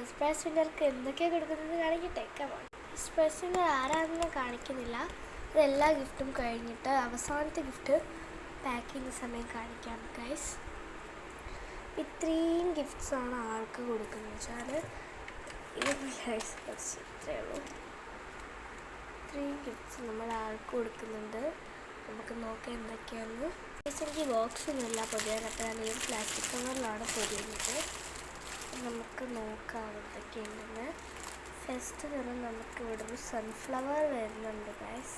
First prize വിന്നർക്ക് എന്തൊക്കെയാണ് കൊടുക്കുന്നത് കാണിക്കട്ടെ. കമോൺ. ഫസ്റ്റ് പ്രൈസ് വിന്നർ ആരാണെന്ന് കാണിക്കുന്നില്ല. ഇതെല്ലാ ഗിഫ്റ്റും കഴിഞ്ഞിട്ട് അവസാനത്തെ ഗിഫ്റ്റ് പാക്ക് ചെയ്യുന്ന സമയം കാണിക്കാം ഗൈസ്. ഇത്രയും ഗിഫ്റ്റ്സാണ് ആൾക്ക് കൊടുക്കുന്നത് വെച്ചാൽ ഇത്രയേ ഉള്ളൂ. ഇത്രയും ഗിഫ്റ്റ്സ് നമ്മൾ ആൾക്ക് കൊടുക്കുന്നുണ്ട്. നമുക്ക് നോക്കാം എന്തൊക്കെയാണെന്ന്. എനിക്ക് ബോക്സൊന്നുമില്ല പൊതിയാൻ, അപ്പോൾ ഞാൻ ഈ പ്ലാസ്റ്റിക് കവറിലാണ് പൊതിയുന്നത്. നമുക്ക് നോക്കാം എന്തൊക്കെയുണ്ടെന്ന്. ഫസ്റ്റ് തന്നെ നമുക്ക് ഇവിടെ ഒരു സൺഫ്ലവർ വരുന്നുണ്ട് ഗൈസ്.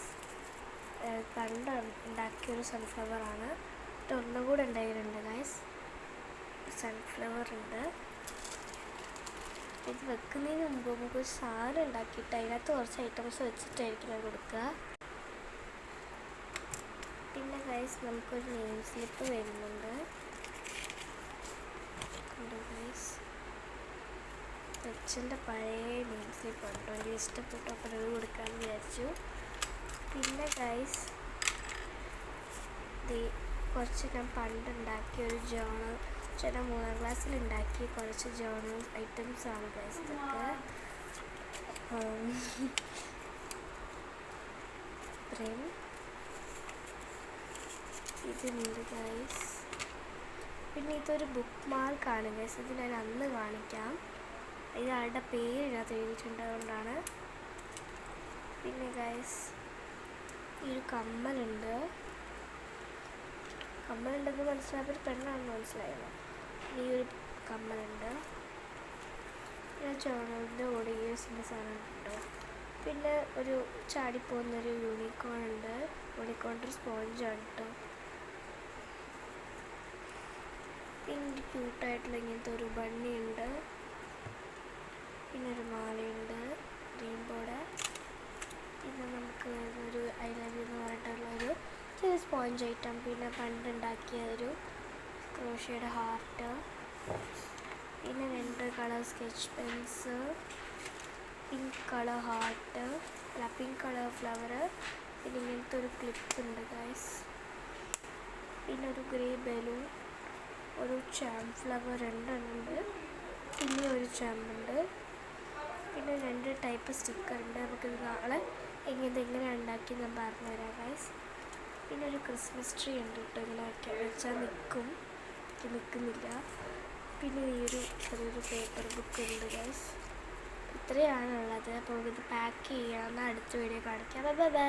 പണ്ട് ഉണ്ടാക്കിയൊരു സൺഫ്ലവറാണ്. ഒന്നും കൂടെ ഉണ്ടായിരുന്നുണ്ട് ഗൈസ്. സൺഫ്ലവർ ഉണ്ട്. ഇത് വെക്കുന്നതിന് മുമ്പ് നമുക്കൊരു സാധനം ഉണ്ടാക്കിയിട്ട് അതിനകത്ത് കുറച്ച് ഐറ്റംസ് വെച്ചിട്ടായിരിക്കും ഞാൻ കൊടുക്കുക. പിന്നെ ഗൈസ് നമുക്കൊരു നെയിം സ്ലിപ്പ് വരുന്നുണ്ട്. ഗൈസ് അച്ഛൻ്റെ പഴയ നെയിം സ്ലിപ്പ് ഉണ്ടോ, എനിക്ക് ഇഷ്ടപ്പെട്ടു, അപ്പോൾ അത് കൊടുക്കാമെന്ന് വിചാരിച്ചു. പിന്നെ ഗൈസ് കുറച്ച് ഞാൻ പണ്ടുണ്ടാക്കിയ ഒരു ജേണൽ, ചേട്ടാ 3ാം ക്ലാസ്സിൽ ഉണ്ടാക്കിയ കുറച്ച് ജേണൽ ഐറ്റംസാണ് ഗൈസ് ഇതൊക്കെ. ഇത്രയും ഇതുണ്ട് ഗൈസ്. പിന്നെ ഇതൊരു ബുക്ക് മാർക്കാണ് ഗൈസ്. ഇത് ഞാൻ അന്ന് കാണിക്കാം. ഇത് ആളുടെ പേര് ഇതിനകത്ത് എഴുതിയിട്ടുണ്ട്, അതുകൊണ്ടാണ്. പിന്നെ ഗൈസ് ഈ ഒരു കമ്മലുണ്ടെന്ന് മനസ്സിലായപ്പോൾ ഒരു പെണ്ണാണെന്ന് മനസ്സിലായല്ലോ. ഈ ഒരു കമ്മലുണ്ട്. പിന്നെ ചോണലിൻ്റെ കൂടെ യൂസിൻ്റെ സാധനം ഉണ്ട്. പിന്നെ ഒരു ചാടിപ്പോകുന്നൊരു യൂണിക്കോൺ ഉണ്ട്. യൂണിക്കോണിൻ്റെ സ്പോഞ്ചാണ് കേട്ടോ. പിന്നെ ക്യൂട്ടായിട്ടുള്ള ഇങ്ങനത്തെ ഒരു ബണ്ണിയുണ്ട്. പിന്നെ ഒരു മാലയുണ്ട് റെയിൻബോയുടെ. പിന്നെ നമുക്ക് ഒരു ഐ ലവ് യു എന്ന് പറഞ്ഞിട്ടുള്ളൊരു ചെറിയ സ്പോഞ്ച് ഐറ്റം. പിന്നെ പണ്ടുണ്ടാക്കിയ ഒരു ക്രോഷയുടെ ഹാർട്ട്. പിന്നെ 2 colour sketch pens, pink colour heart, അല്ല പിങ്ക് കളർ ഫ്ലവർ. പിന്നെ ഇങ്ങനത്തെ ഒരു ക്ലിപ്പ് ഉണ്ട് ഗൈസ്. പിന്നെ ഒരു ഗ്രേ ബലൂൺ, ഒരു ചാമ്പ് ഫ്ലവർ 2 ഉണ്ട്. പിന്നെ ഒരു ചാമ്പുണ്ട്. പിന്നെ 2 ടൈപ്പ് സ്റ്റിക്കർ ഉണ്ട്. നമുക്കിത് നാളെ എങ്ങനെ ഉണ്ടാക്കി ഞാൻ പറഞ്ഞുതരാം ഗൈസ്. പിന്നെ ഒരു ക്രിസ്മസ് ട്രീ ഉണ്ട് കേട്ടോ. ഇങ്ങനെ വെച്ചാൽ നിൽക്കുന്നില്ല. പിന്നെ ഈ ഒരു ചെറിയൊരു പേപ്പർ ബുക്ക് ഉണ്ട് ഗൈസ്. ഇത്രയാണുള്ളത്. അപ്പോൾ ഇത് പാക്ക് ചെയ്യാമെന്ന് അടുത്ത വീഡിയോ കാണിക്കാം. Bye bye.